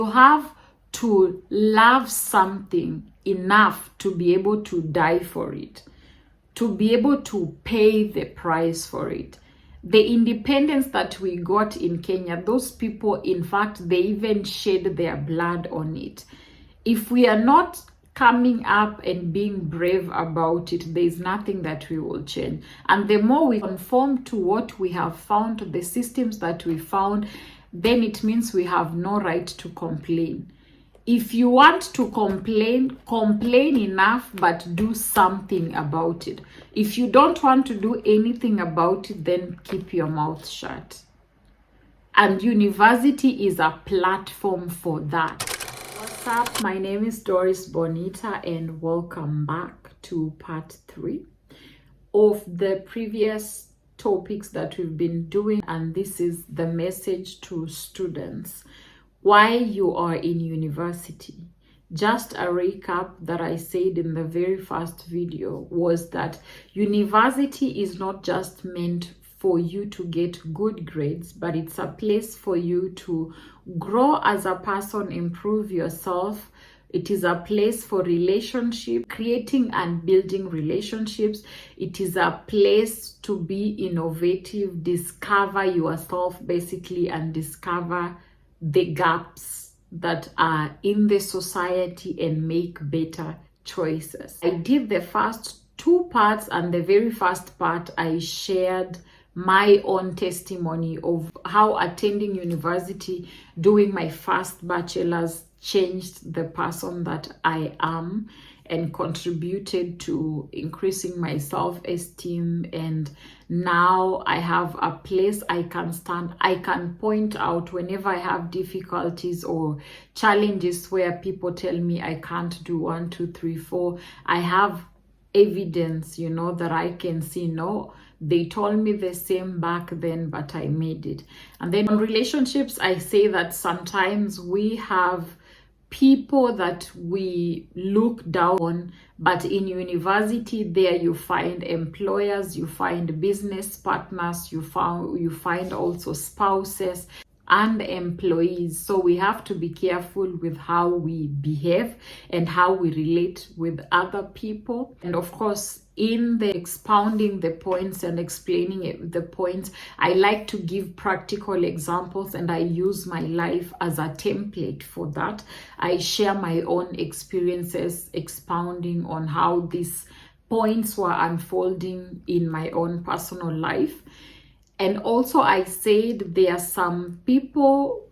You have to love something enough to be able to die for it, to be able to pay the price for it. The independence that we got in Kenya, those people, in fact, they even shed their blood on it. If we are not coming up and being brave about it, there is nothing that we will change. And the more we conform to what we have found, the systems that we found, then it means we have no right to complain. If you want to complain, complain enough, but do something about it. If you don't want to do anything about it, then keep your mouth shut. And university is a platform for that. What's up? My name is Doris Bonitah, and welcome back to part 3 of the previous topics that we've been doing. And this is the message to students. Why you are in university. Just a recap that I said in the very first video was that university is not just meant for you to get good grades, but it's a place for you to grow as a person, improve yourself. It is a place for relationship, creating and building relationships. It is a place to be innovative, discover yourself basically, and discover the gaps that are in the society and make better choices. I did the first 2 parts, and the very first part I shared my own testimony of how attending university, doing my first bachelor's, changed the person that I am and contributed to increasing my self-esteem. And now I have a place I can stand. I can point out whenever I have difficulties or challenges where people tell me I can't do 1, 2, 3, 4. I have evidence, that I can see, no, they told me the same back then, but I made it. And then on relationships, I say that sometimes we have people that we look down on, but in university, there you find employers, you find business partners, you find also spouses and employees. So we have to be careful with how we behave and how we relate with other people. And of course, in the expounding the points and explaining the points, I like to give practical examples, and I use my life as a template for that. I share my own experiences, expounding on how these points were unfolding in my own personal life. And also I said there are some people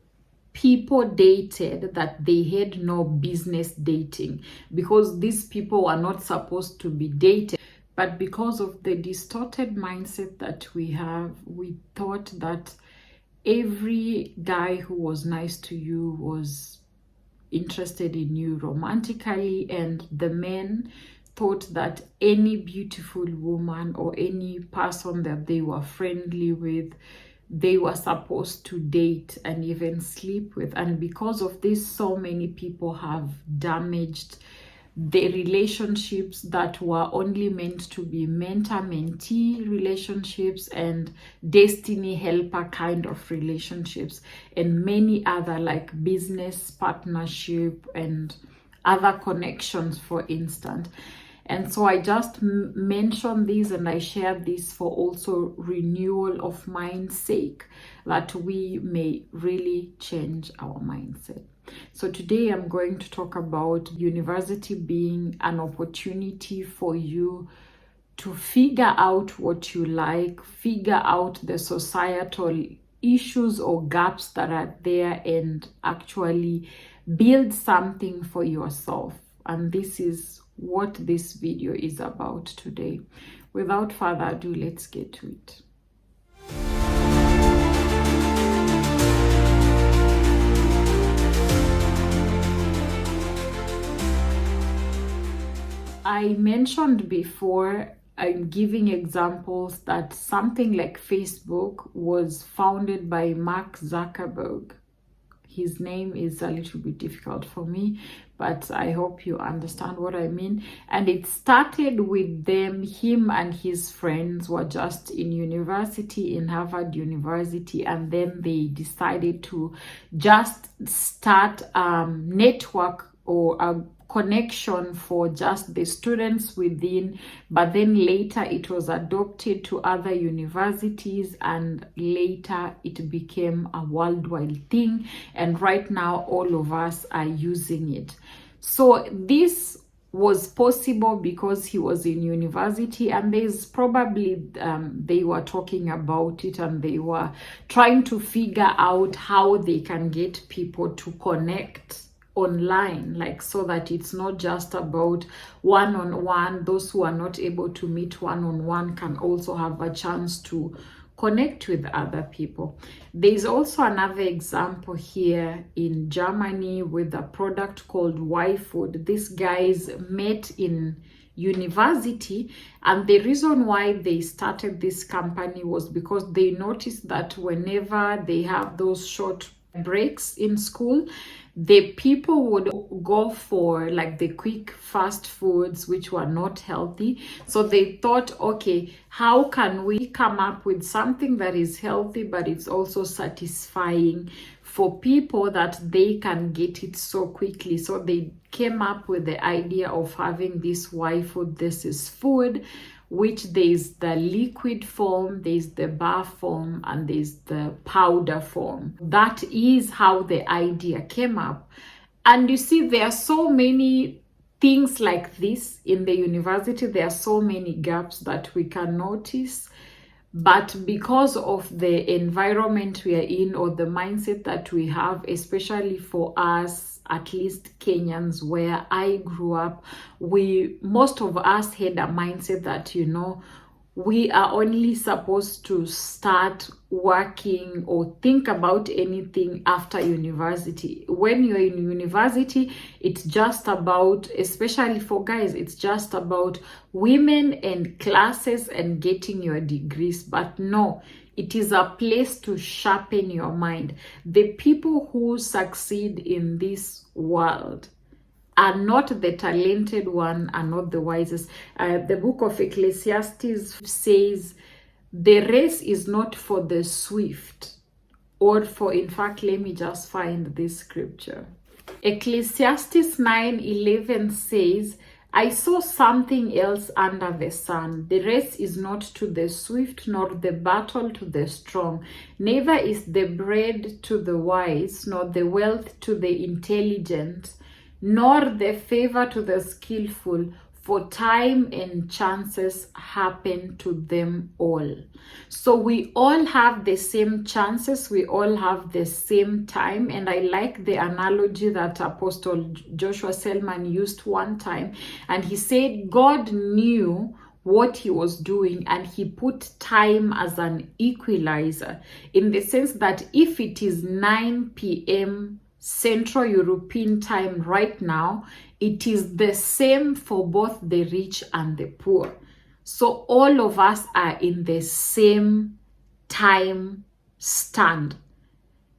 dated that they had no business dating, because these people were not supposed to be dated. But because of the distorted mindset that we have, we thought that every guy who was nice to you was interested in you romantically, and the men thought that any beautiful woman or any person that they were friendly with, they were supposed to date and even sleep with. And because of this, so many people have damaged the relationships that were only meant to be mentor-mentee relationships and destiny helper kind of relationships, and many other like business partnership and other connections, for instance. And so I just mentioned this, and I share this for also renewal of mind's sake, that we may really change our mindset. So today I'm going to talk about university being an opportunity for you to figure out what you like, figure out the societal issues or gaps that are there, and actually build something for yourself. And this is what this video is about today. Without further ado, let's get to it. I mentioned before, I'm giving examples that something like Facebook was founded by Mark Zuckerberg. His name is a little bit difficult for me, but I hope you understand what I mean. And it started with him and his friends were just in university, in Harvard University, and then they decided to just start a network or a connection for just the students within, but then later it was adopted to other universities, and later it became a worldwide thing, and right now all of us are using it. So this was possible because he was in university, and there's probably they were talking about it and they were trying to figure out how they can get people to connect online, like, so that it's not just about one-on-one. Those who are not able to meet one-on-one can also have a chance to connect with other people. There's also another example here in Germany with a product called Y-Food. These guys met in university, and the reason why they started this company was because they noticed that whenever they have those short breaks in school, the people would go for like the quick fast foods, which were not healthy. So they thought, okay, how can we come up with something that is healthy but it's also satisfying for people, that they can get it so quickly? So they came up with the idea of having this Y-Food. This is food, which there's the liquid form, there's the bar form, and there's the powder form. That is how the idea came up. And you see, there are so many things like this in the university. There are so many gaps that we can notice. But because of the environment we are in, or the mindset that we have, especially for us, at least Kenyans, where I grew up, most of us had a mindset that, you know, we are only supposed to start working or think about anything after university. When you're in university, it's just about, especially for guys, it's just about women and classes and getting your degrees. But no, it is a place to sharpen your mind. The people who succeed in this world are not the talented one, are not the wisest. The book of Ecclesiastes says, the race is not for the swift, or for, in fact, let me just find this scripture. Ecclesiastes 9:11 says, I saw something else under the sun. The race is not to the swift, nor the battle to the strong. Neither is the bread to the wise, nor the wealth to the intelligent, nor the favor to the skillful, for time and chances happen to them all. So we all have the same chances, we all have the same time. And I like the analogy that Apostle Joshua Selman used one time, and he said God knew what he was doing, and he put time as an equalizer, in the sense that if it is 9 p.m. Central European time right now, it is the same for both the rich and the poor. So all of us are in the same time stand.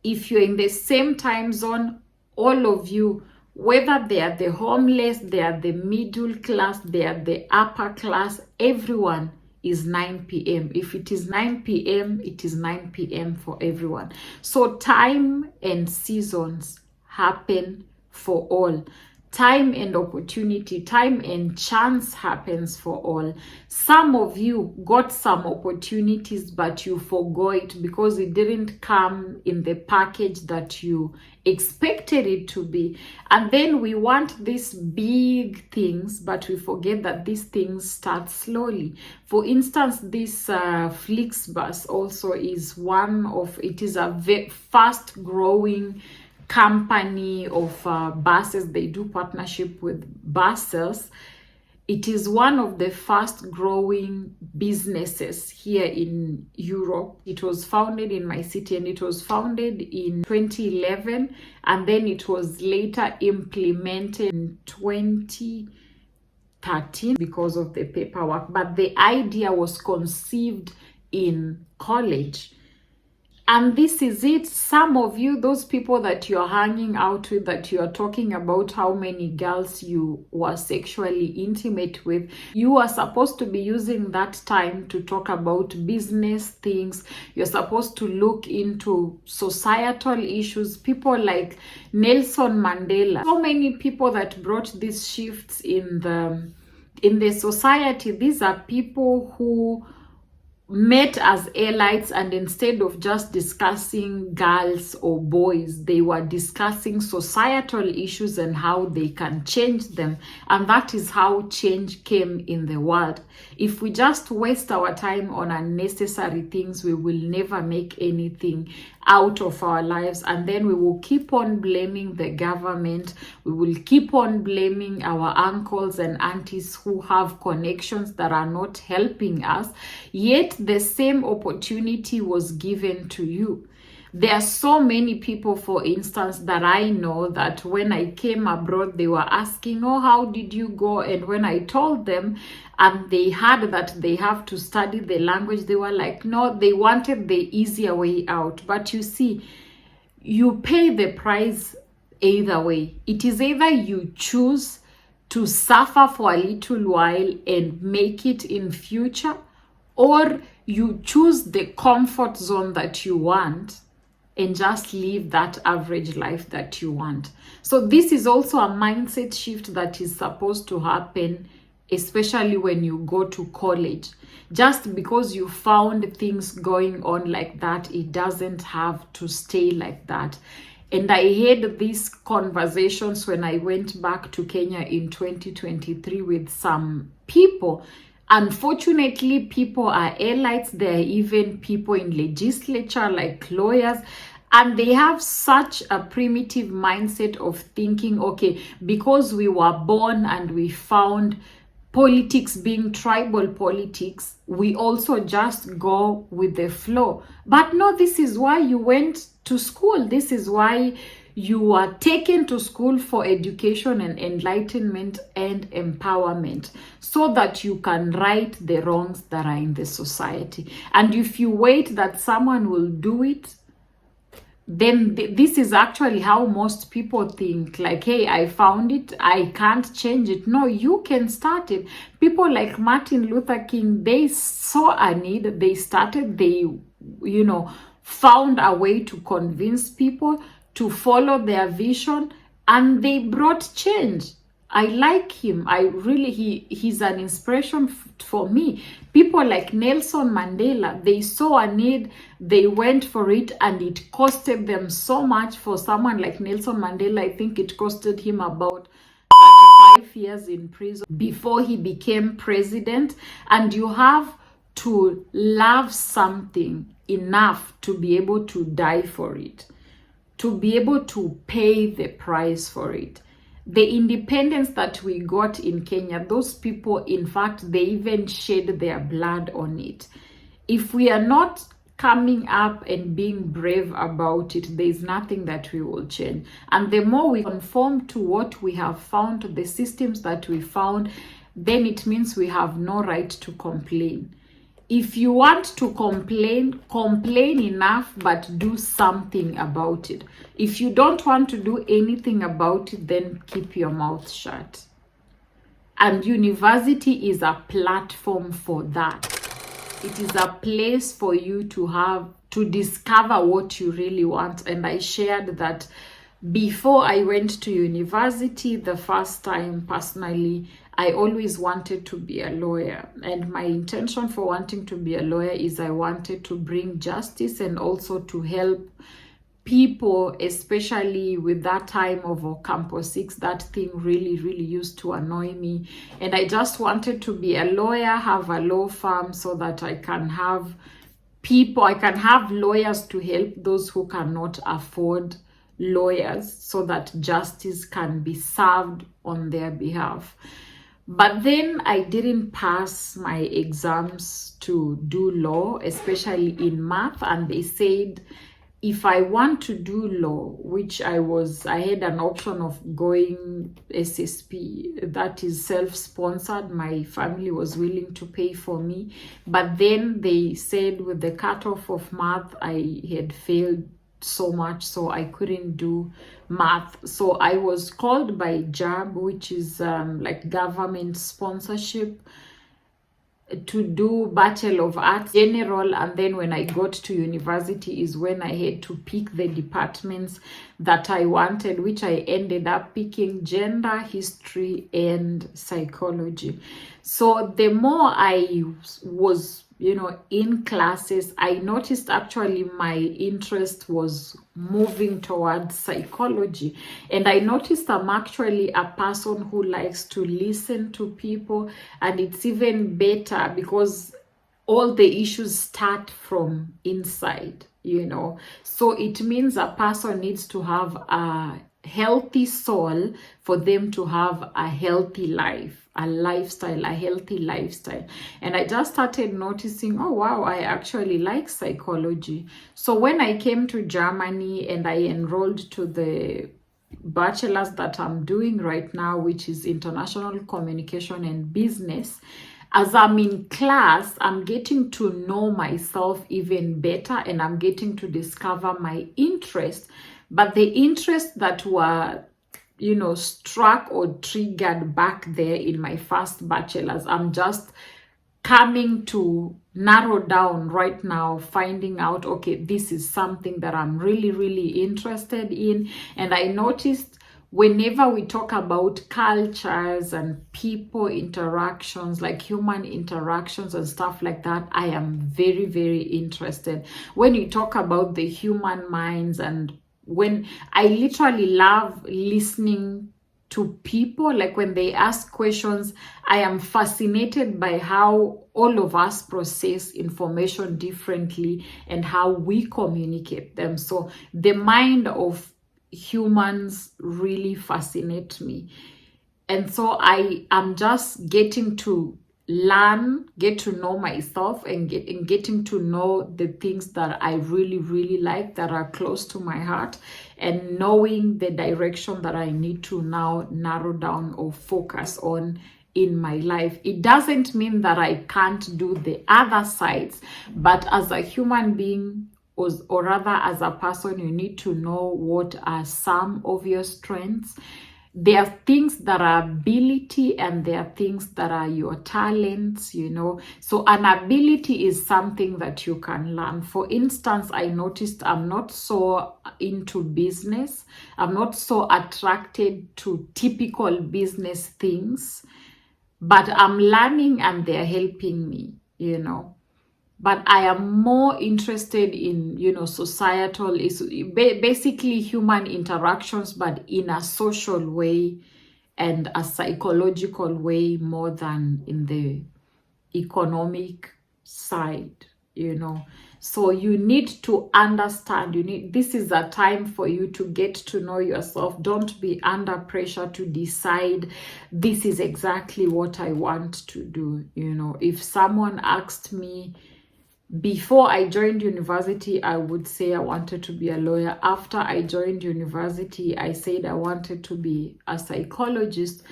If you're in the same time zone, all of you, whether they are the homeless, they are the middle class, they are the upper class, everyone is 9 p.m. If it is 9 p.m., it is 9 p.m. for everyone. So time and seasons happen for all. Time and opportunity, time and chance happens for all. Some of you got some opportunities, but you forgot it because it didn't come in the package that you expected it to be. And then we want these big things, but we forget that these things start slowly. For instance, this Flixbus also is it is a very fast growing company of buses. They do partnership with buses. It is one of the fast growing businesses here in Europe. It was founded in my city, and it was founded in 2011, and then it was later implemented in 2013 because of the paperwork. But the idea was conceived in college. And this is it. Some of you, those people that you're hanging out with, that you're talking about how many girls you were sexually intimate with, you are supposed to be using that time to talk about business things. You're supposed to look into societal issues. People like Nelson Mandela. So many people that brought these shifts in the society. These are people who met as allies, and instead of just discussing girls or boys, they were discussing societal issues and how they can change them. And that is how change came in the world. If we just waste our time on unnecessary things, we will never make anything out of our lives, and then we will keep on blaming the government. We will keep on blaming our uncles and aunties who have connections that are not helping us, yet the same opportunity was given to you. There are so many people, for instance, that I know that when I came abroad, they were asking, oh, how did you go? And when I told them, and they heard that they have to study the language, they were like, no, they wanted the easier way out. But you see, you pay the price either way. It is either you choose to suffer for a little while and make it in future, or you choose the comfort zone that you want and just live that average life that you want. So this is also a mindset shift that is supposed to happen, especially when you go to college. Just because you found things going on like that, it doesn't have to stay like that. And I had these conversations when I went back to Kenya in 2023 with some people. Unfortunately, people are elites. There are even people in legislature like lawyers, and they have such a primitive mindset of thinking, okay, because we were born and we found politics being tribal politics, we also just go with the flow. But no, this is why you went to school. This is why you are taken to school, for education and enlightenment and empowerment, so that you can right the wrongs that are in the society. And if you wait that someone will do it, then this is actually how most people think, like, hey, I found it, I can't change it. No, you can start it. People like Martin Luther King, they saw a need, they started, they, found a way to convince people to follow their vision, and they brought change. I like him. He's an inspiration for me. People like Nelson Mandela, they saw a need, they went for it, and it costed them so much. For someone like Nelson Mandela, I think it costed him about 35 years in prison before he became president. And you have to love something enough to be able to die for it, to be able to pay the price for it. The independence that we got in Kenya, those people, in fact, they even shed their blood on it. If we are not coming up and being brave about it, there is nothing that we will change. And the more we conform to what we have found, the systems that we found, then it means we have no right to complain. If you want to complain, complain enough, but do something about it. If you don't want to do anything about it, then keep your mouth shut. And university is a platform for that. It is a place for you to discover what you really want. And I shared that before I went to university the first time personally, I always wanted to be a lawyer. And my intention for wanting to be a lawyer is I wanted to bring justice and also to help people, especially with that time of Ocampo 6. That thing really used to annoy me. And I just wanted to be a lawyer, have a law firm, so that I can have lawyers to help those who cannot afford lawyers, so that justice can be served on their behalf. But then I didn't pass my exams to do law, especially in math, and they said if I want to do law, which I had an option of going SSP, that is self-sponsored. My family was willing to pay for me. But then they said with the cutoff of math, I had failed so much, so I couldn't do math. So I was called by JAB, which is like government sponsorship, to do Bachelor of Arts General, and then when I got to university is when I had to pick the departments that I wanted, which I ended up picking gender, history, and psychology. So the more I was, in classes, I noticed actually my interest was moving towards psychology. And I noticed I'm actually a person who likes to listen to people. And it's even better because all the issues start from inside, So it means a person needs to have a healthy soul for them to have a healthy life, a healthy lifestyle. And I just started noticing, oh wow, I actually like psychology. So when I came to Germany and I enrolled to the bachelor's that I'm doing right now, which is international communication and business, as I'm in class, I'm getting to know myself even better, and I'm getting to discover my interests. But the interests that were, struck or triggered back there in my first bachelor's, I'm just coming to narrow down right now, finding out, okay, this is something that I'm really, really interested in. And I noticed whenever we talk about cultures and people interactions, like human interactions and stuff like that, I am very, very interested. When you talk about the human minds, and when I literally love listening to people, like when they ask questions, I am fascinated by how all of us process information differently and how we communicate them. So the mind of humans really fascinate me. And so I am just getting to learn, get to know myself, and getting to know the things that I really, really like, that are close to my heart, and knowing the direction that I need to now narrow down or focus on in my life. It doesn't mean that I can't do the other sides, but as a human being, or rather as a person, you need to know what are some of your strengths. There are things that are ability, and there are things that are your talents, So an ability is something that you can learn. For instance, I noticed I'm not so into business. I'm not so attracted to typical business things, but I'm learning and they're helping me, But I am more interested in, societal, is basically human interactions, but in a social way and a psychological way more than in the economic side, So you need to understand, this is a time for you to get to know yourself. Don't be under pressure to decide, this is exactly what I want to do. If someone asked me, before I joined university, I would say I wanted to be a lawyer. After I joined university, I said I wanted to be a psychologist.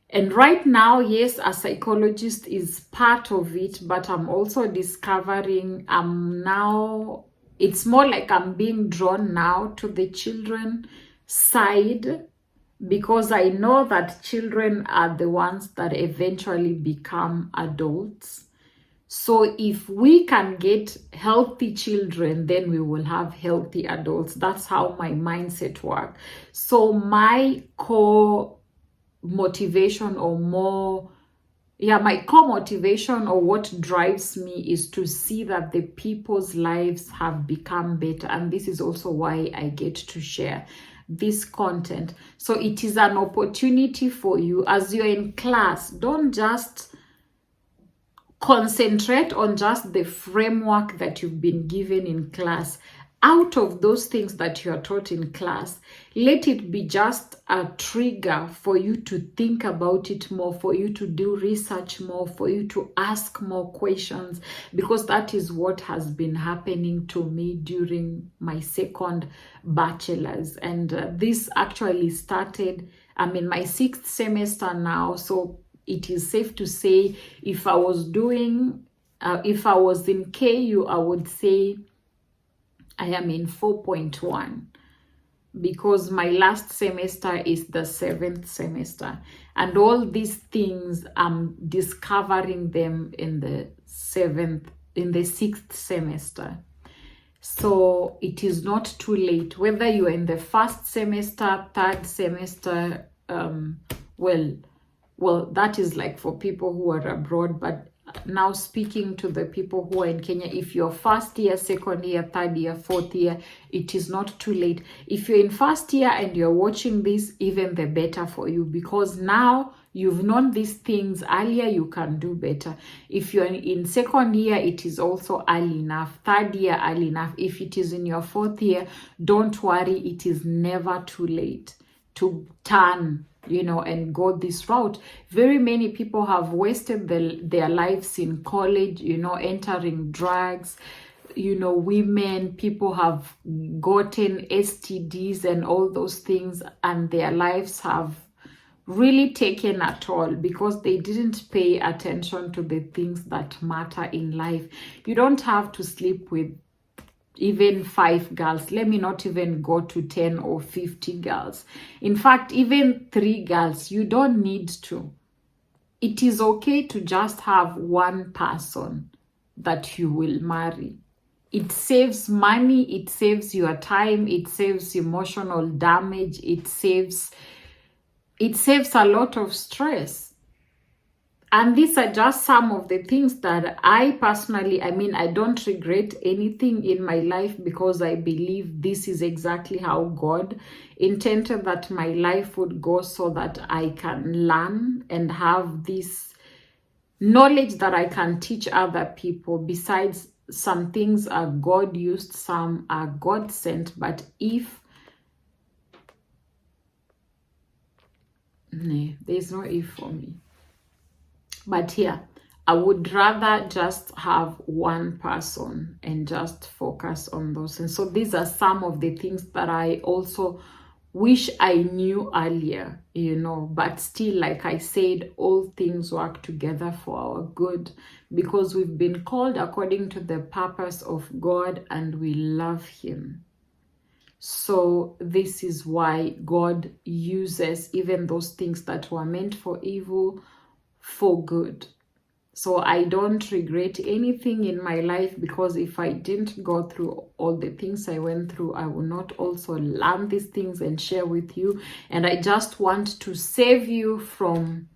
And right now, yes, a psychologist is part of it, but I'm also discovering it's more like I'm being drawn now to the children side, because I know that children are the ones that eventually become adults. So if we can get healthy children, then we will have healthy adults. That's how my mindset works. So my core motivation, or what drives me is to see that the people's lives have become better. And this is also why I get to share this content. So it is an opportunity for you as you're in class. Don't just concentrate on just the framework that you've been given in class. out of those things that you are taught in class, let it be just a trigger for you to think about it more, for you to do research more, for you to ask more questions, because that is what has been happening to me during my second bachelor's. And this actually started, I'm in my 6th semester now, so it is safe to say if I was in KU, I would say I am in 4.1, because my last semester is the 7th semester, and all these things I'm discovering them in the 6th semester. So it is not too late, whether you are in the 1st semester, 3rd semester. Well, that is like for people who are abroad, but now speaking to the people who are in Kenya, if you're 1st year, 2nd year, 3rd year, 4th year, it is not too late. If you're in 1st year and you're watching this, even the better for you, because now you've known these things earlier, you can do better. If you're in 2nd year, it is also early enough. 3rd year, early enough. If it is in your 4th year, don't worry, it is never too late to turn, and go this route. Very many people have wasted their lives in college, entering drugs, women, people have gotten STDs and all those things, and their lives have really taken a toll because they didn't pay attention to the things that matter in life. You don't have to sleep with even 5 girls. Let me not even go to 10 or 50 girls. In fact, even 3 girls, you don't need to. It is okay to just have one person that you will marry. It saves money, it saves your time, it saves emotional damage, it saves a lot of stress. And these are just some of the things that I personally, I don't regret anything in my life, because I believe this is exactly how God intended that my life would go, so that I can learn and have this knowledge that I can teach other people. Besides, some things are God used, some are God sent, but there's no if for me. But yeah, I would rather just have one person and just focus on those. And so these are some of the things that I also wish I knew earlier, but still, like I said, all things work together for our good, because we've been called according to the purpose of God and we love Him. So this is why God uses even those things that were meant for evil for good. So I don't regret anything in my life, because if I didn't go through all the things I went through, I will not also learn these things and share with you. And I just want to save you from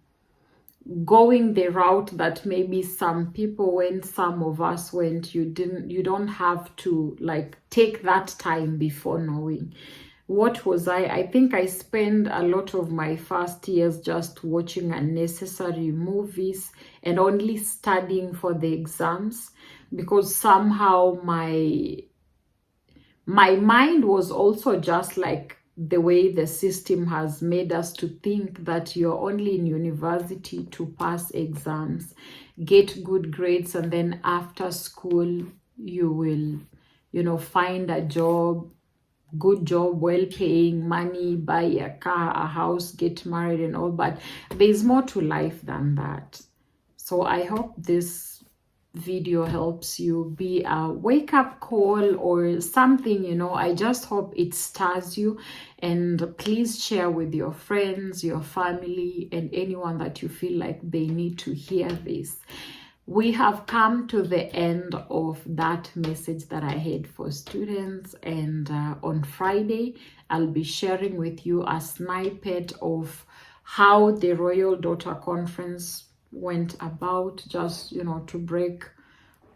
going the route that maybe some people went, some of us went. You don't have to take that time before knowing. What was I think I spent a lot of my first years just watching unnecessary movies and only studying for the exams, because somehow my mind was also just like the way the system has made us to think that you're only in university to pass exams, get good grades, and then after school you will find a job, good job, well-paying, money, buy a car, a house, get married and all. But there's more to life than that. So I hope this video helps you, be a wake-up call or something. I just hope it stirs you. And please share with your friends, your family, and anyone that you feel like they need to hear this. We have come to the end of that message that I had for students, and on Friday I'll be sharing with you a snippet of how the Royal Daughter Conference went about, just to break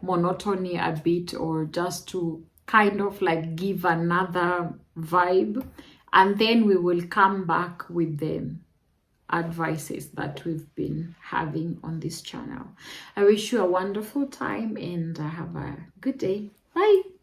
monotony a bit, or just to kind of give another vibe, and then we will come back with them advices that we've been having on this channel. I wish you a wonderful time and have a good day. Bye.